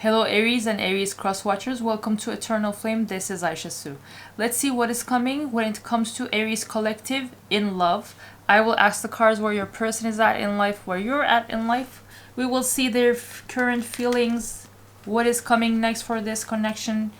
Hello Aries and Aries cross watchers, welcome to Eternal Flame. This is Aisha Su. Let's see what is coming when it comes to Aries collective in love. I will ask the cards where your person is at in life, where you're at in life. We will see their current feelings, what is coming next for this connection.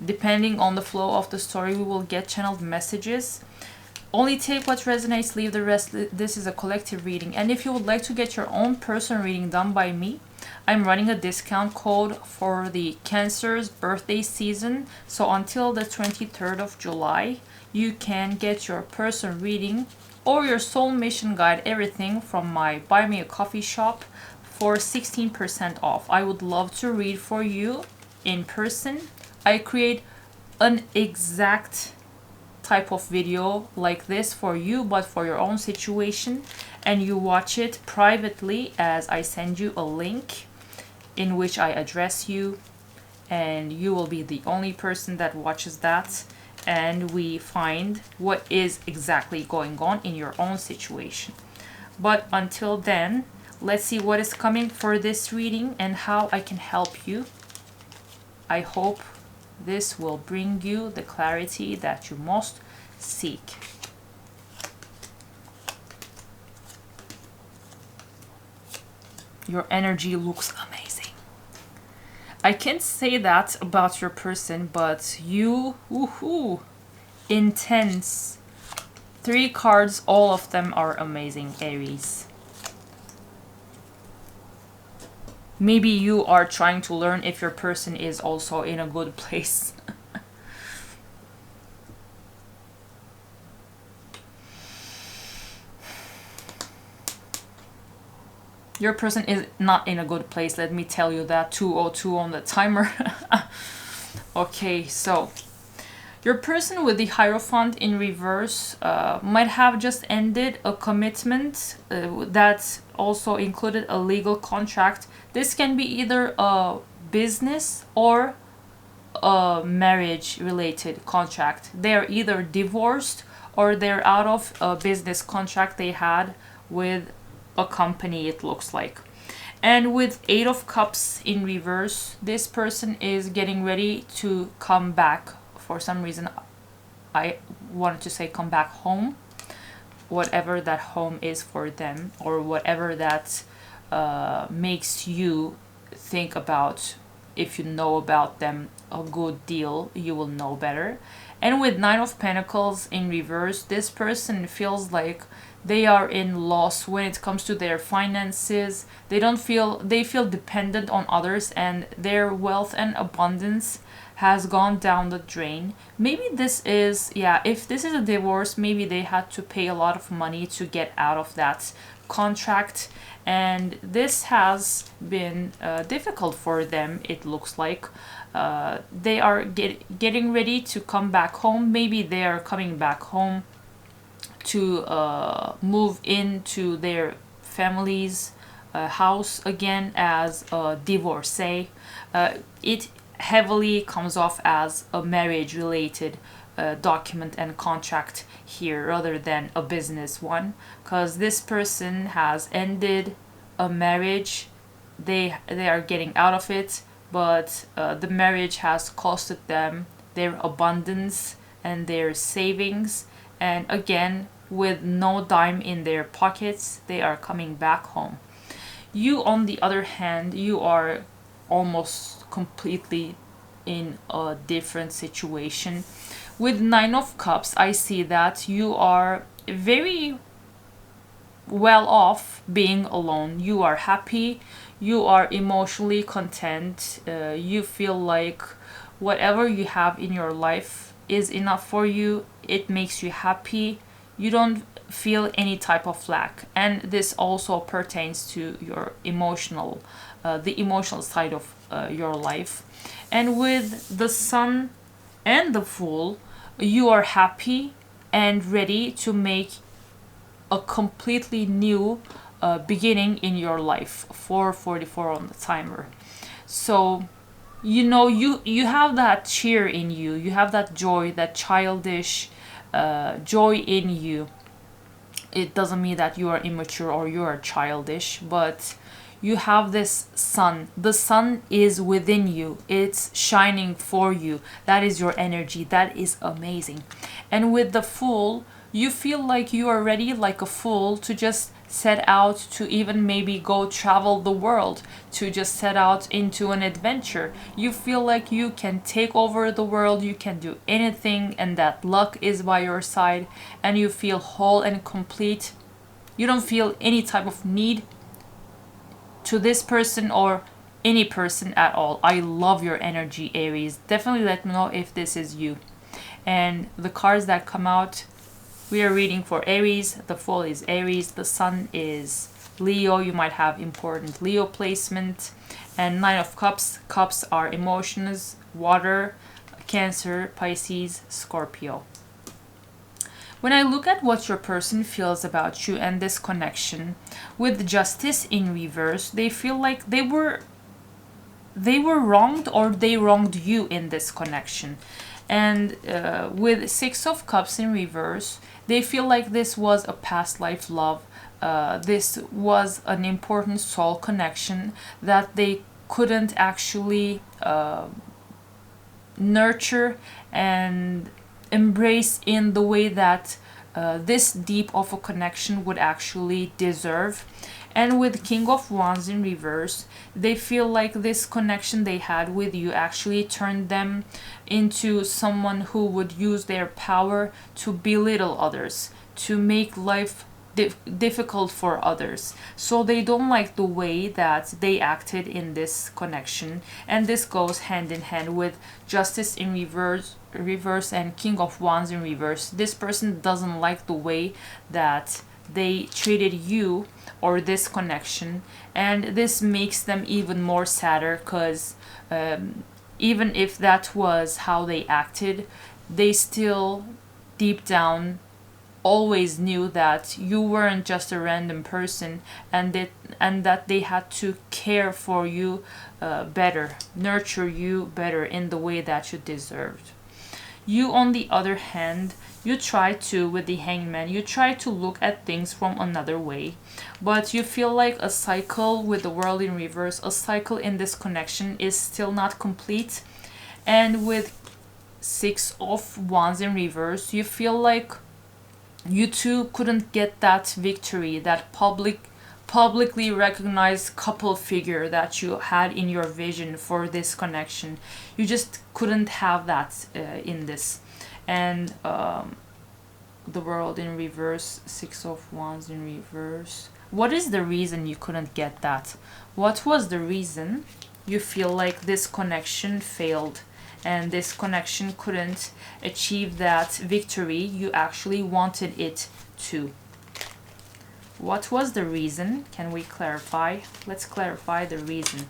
Depending on the flow of the story, we will get channeled messages. Only take what resonates, leave the rest. This is a collective reading. And if you would like to get your own personal reading done by me, I'm running a discount code for the Cancer's birthday season. So until the 23rd of July, you can get your personal reading or your soul mission guide, everything from my Buy Me a Coffee shop for 16% off. I would love to read for you in person. I create an exact type of video like this for you, but for your own situation, and you watch it privately as I send you a link in which I address you, and you will be the only person that watches that, and we find what is exactly going on in your own situation. But until then, let's see what is coming for this reading and how I can help you. I hope this will bring you the clarity that you most seek. Your energy looks amazing. I can't say that about your person, but you, woohoo, intense. 3 cards, all of them are amazing, Aries. Maybe you are trying to learn if your person is also in a good place. Your person is not in a good place, let me tell you that. 202 on the timer. Okay, so your person with the Hierophant in reverse might have just ended a commitment that also included a legal contract. This can be either a business or a marriage related contract. They're either divorced or they're out of a business contract they had with a company, it looks like. And with 8 of Cups in reverse, this person is getting ready to come back. For some reason I wanted to say come back home, whatever that home is for them, or whatever that makes you think about. If you know about them a good deal, you will know better. And with 9 of Pentacles in reverse, this person feels like they are in loss when it comes to their finances. They feel dependent on others, and their wealth and abundance has gone down the drain. Maybe this is, if this is a divorce, maybe they had to pay a lot of money to get out of that contract, and this has been difficult for them, it looks like. They are getting ready to come back home. Maybe they are coming back home to move into their family's house again as a divorcee. It heavily comes off as a marriage related document and contract here rather than a business one, because this person has ended a marriage. They are getting out of it, but the marriage has costed them their abundance and their savings, and again, with no dime in their pockets, they are coming back home. You, on the other hand, you are almost completely in a different situation. With 9 of Cups, I see that you are very well off being alone. You are happy, you are emotionally content, you feel like whatever you have in your life is enough for you. It makes you happy. You don't feel any type of lack, and this also pertains to your emotional, the emotional side of your life. And with the Sun and the Fool, you are happy and ready to make a completely new beginning in your life. 444 on the timer. So you have that cheer in you, you have that joy, that childish joy in you. It doesn't mean that you are immature or you are childish, but you have this sun. The sun is within you, it's shining for you. That is your energy. That is amazing. And with the Fool, you feel like you are ready, like a fool, to just set out to even maybe go travel the world, to just set out into an adventure. You feel like you can take over the world, you can do anything, and that luck is by your side, and you feel whole and complete. You don't feel any type of need to this person or any person at all. I love your energy, Aries. Definitely let me know if this is you. And the cards that come out, we are reading for Aries. The Fool is Aries. The Sun is Leo. You might have important Leo placement. And Nine of Cups. Cups are emotions, water, Cancer, Pisces, Scorpio. When I look at what your person feels about you and this connection, with Justice in reverse, they feel like they were wronged, or they wronged you in this connection. And with Six of Cups in reverse, they feel like this was a past life love. This was an important soul connection that they couldn't actually nurture and embrace in the way that this deep of a connection would actually deserve. And with King of Wands in reverse, they feel like this connection they had with you actually turned them into someone who would use their power to belittle others, to make life difficult for others. So they don't like the way that they acted in this connection, and this goes hand in hand with Justice in reverse and King of Wands in reverse. This person doesn't like the way that they treated you or this connection, and this makes them even more sadder, because even if that was how they acted, they still deep down always knew that you weren't just a random person, and that they had to care for you better, nurture you better in the way that you deserved. You, on the other hand, you try to, with the Hangman, you try to look at things from another way, but you feel like a cycle with the World in reverse, a cycle in this connection is still not complete. And with Six of Wands in reverse, you feel like you two couldn't get that victory, that publicly recognized couple figure that you had in your vision for this connection. You just couldn't have that in this. And the World in reverse, Six of Wands in reverse. What is the reason you couldn't get that? What was the reason you feel like this connection failed, and this connection couldn't achieve that victory you actually wanted it to? What was the reason? Can we clarify? Let's clarify the reason.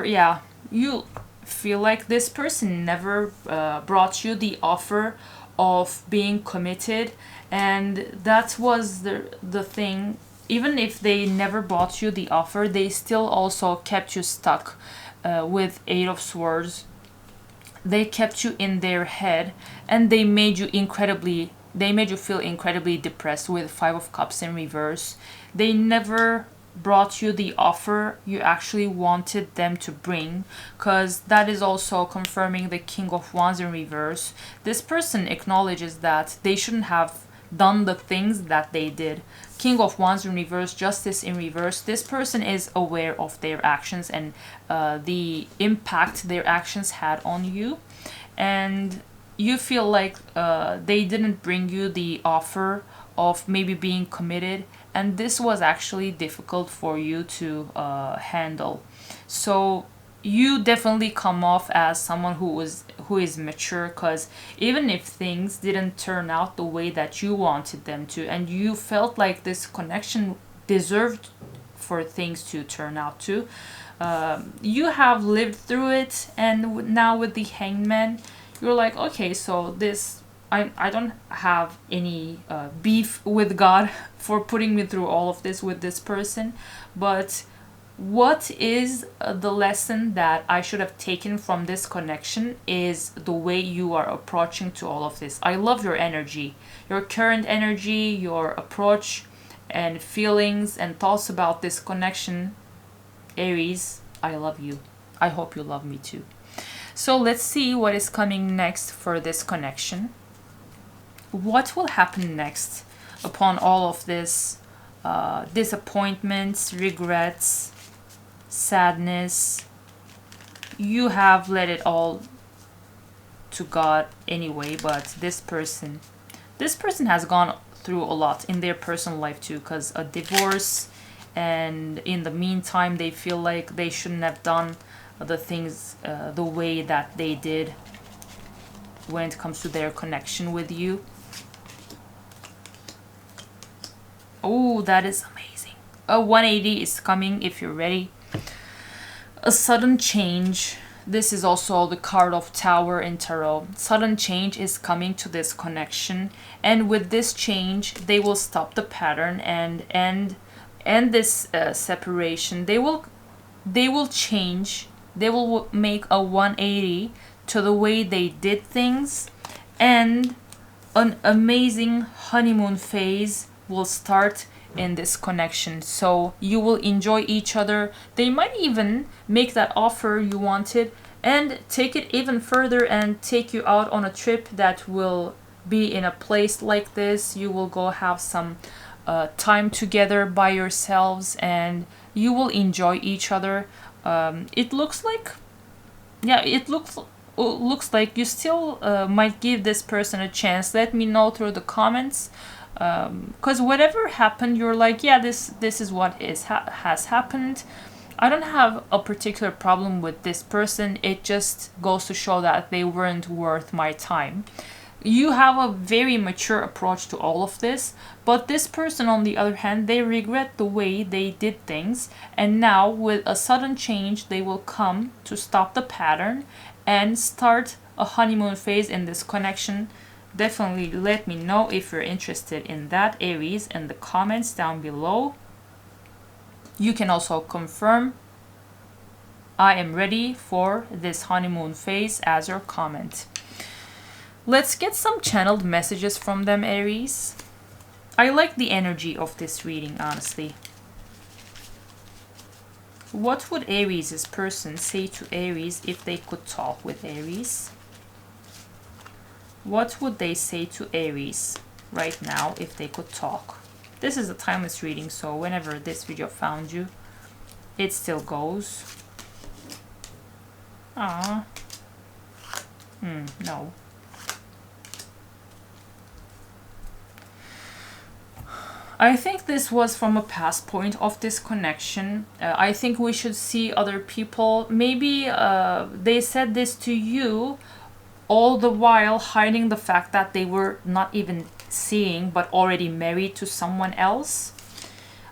Yeah, you feel like this person never brought you the offer of being committed, and that was the thing. Even if they never bought you the offer, they still also kept you stuck with Eight of Swords. They kept you in their head, and they made you feel incredibly depressed with Five of Cups in reverse. They never brought you the offer you actually wanted them to bring, because that is also confirming the King of Wands in reverse. This person acknowledges that they shouldn't have done the things that they did. King of Wands in reverse, Justice in reverse. This person is aware of their actions and the impact their actions had on you, and you feel like they didn't bring you the offer of maybe being committed, and this was actually difficult for you to handle. So you definitely come off as someone who is mature, because even if things didn't turn out the way that you wanted them to, and you felt like this connection deserved for things to turn out to, you have lived through it, and now with the Hangman, you're like, okay, so this, I don't have any beef with God for putting me through all of this with this person, but What is the lesson that I should have taken from this connection is the way you are approaching to all of this. I love your energy, your current energy, your approach and feelings and thoughts about this connection. Aries, I love you. I hope you love me too. So let's see what is coming next for this connection. What will happen next upon all of this disappointments, regrets, sadness? You have let it all to God anyway, but this person has gone through a lot in their personal life too, because a divorce, and in the meantime they feel like they shouldn't have done the things the way that they did when it comes to their connection with you. Oh, that is amazing. A 180 is coming if you're ready. A sudden change. This is also the card of Tower in Tarot. Sudden change is coming to this connection, and with this change they will stop the pattern and end this separation. They will change. They will make a 180 to the way they did things, and an amazing honeymoon phase will start in this connection. So you will enjoy each other. They might even make that offer you wanted and take it even further and take you out on a trip that will be in a place like this. You will go have some time together by yourselves and you will enjoy each other. It looks like, yeah, it looks like you still might give this person a chance. Let me know through the comments, because whatever happened, you're like, yeah, this is what has happened. I don't have a particular problem with this person. It just goes to show that they weren't worth my time. You have a very mature approach to all of this, but this person, on the other hand, they regret the way they did things, and now with a sudden change they will come to stop the pattern and start a honeymoon phase in this connection. Definitely let me know if you're interested in that, Aries, in the comments down below. You can also confirm I am ready for this honeymoon phase as your comment. Let's get some channeled messages from them, Aries. I like the energy of this reading, honestly. What would Aries' person say to Aries if they could talk with Aries? What would they say to Aries right now if they could talk? This is a timeless reading, so whenever this video found you, it still goes. Ah. No. I think this was from a past point of this connection. I think we should see other people. Maybe they said this to you, all the while hiding the fact that they were not even seeing but already married to someone else.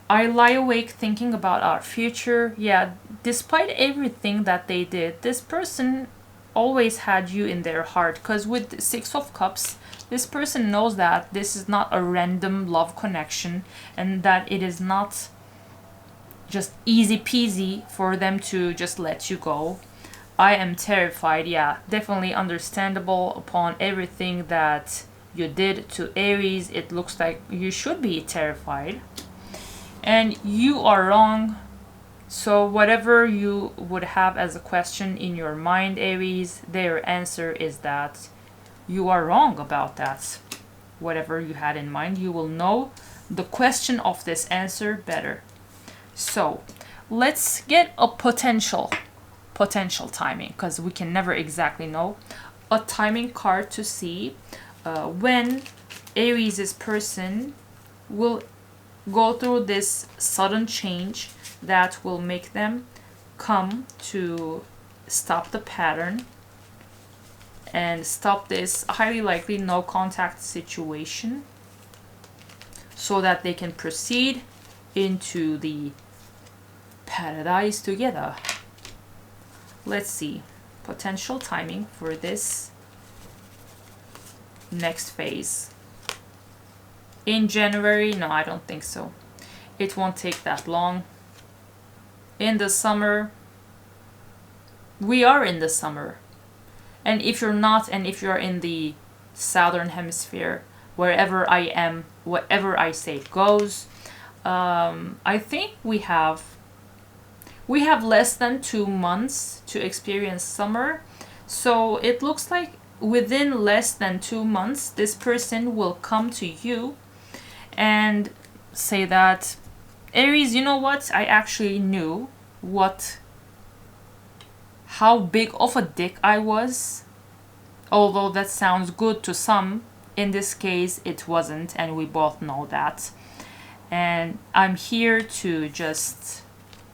I lie awake thinking about our future. Yeah, despite everything that they did, this person always had you in their heart, because with the Six of Cups, this person knows that this is not a random love connection and that it is not just easy peasy for them to just let you go. I am terrified. Yeah, definitely understandable upon everything that you did to Aries. It looks like you should be terrified. And you are wrong. So whatever you would have as a question in your mind, Aries, their answer is that you are wrong about that. Whatever you had in mind, you will know the question of this answer better. So let's get a potential timing, because we can never exactly know. A timing card to see when Aries' person will go through this sudden change that will make them come to stop the pattern and stop this highly likely no contact situation, so that they can proceed into the paradise together. Let's see. Potential timing for this next phase. In January? No, I don't think so. It won't take that long. in the summer. We are in the summer. And if you're not, and if you're in the southern hemisphere, wherever I am, whatever I say goes. I think we have less than 2 months to experience summer. So it looks like within less than 2 months, this person will come to you and say that, Aries, you know what? I actually knew how big of a dick I was. Although that sounds good to some, in this case it wasn't, and we both know that. And I'm here to just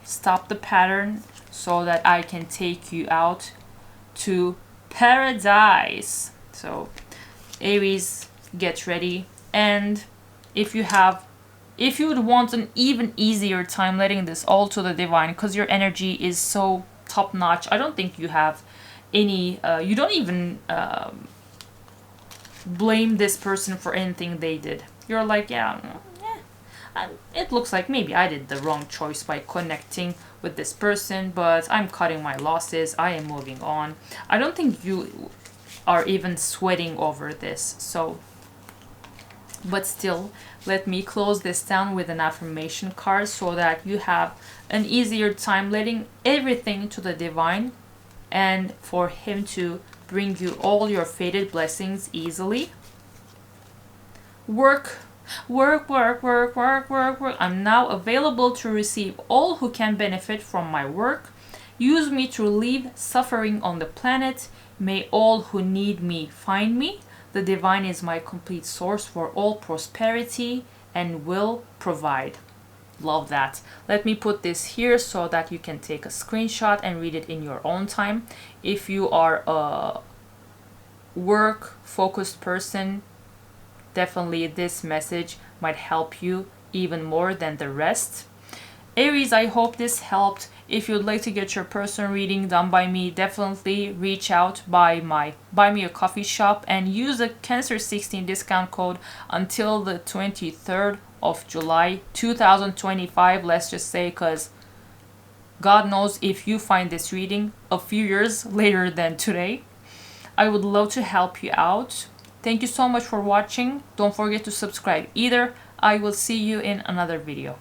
stop the pattern so that I can take you out to paradise. So Aries, get ready. And if you would want an even easier time letting this all to the divine, because your energy is so top notch, I don't think you have any you don't even blame this person for anything they did. You're like, yeah, it looks like maybe I did the wrong choice by connecting with this person, but I'm cutting my losses, I am moving on. I don't think you are even sweating over this. So, but still, let me close this down with an affirmation card so that you have an easier time letting everything to the divine, and for him to bring you all your fated blessings easily. Work. I'm now available to receive all who can benefit from my work. Use me to relieve suffering on the planet. May all who need me find me. The divine is my complete source for all prosperity and will provide. Love that. Let me put this here so that you can take a screenshot and read it in your own time. If you are a work-focused person, definitely this message might help you even more than the rest. Aries, I hope this helped. If you'd like to get your personal reading done by me, definitely reach out by my Buy Me a Coffee shop and use the Cancer16 discount code until the 23rd of July 2025, let's just say, because God knows if you find this reading a few years later than today. I would love to help you out. Thank you so much for watching. Don't forget to subscribe either. I will see you in another video.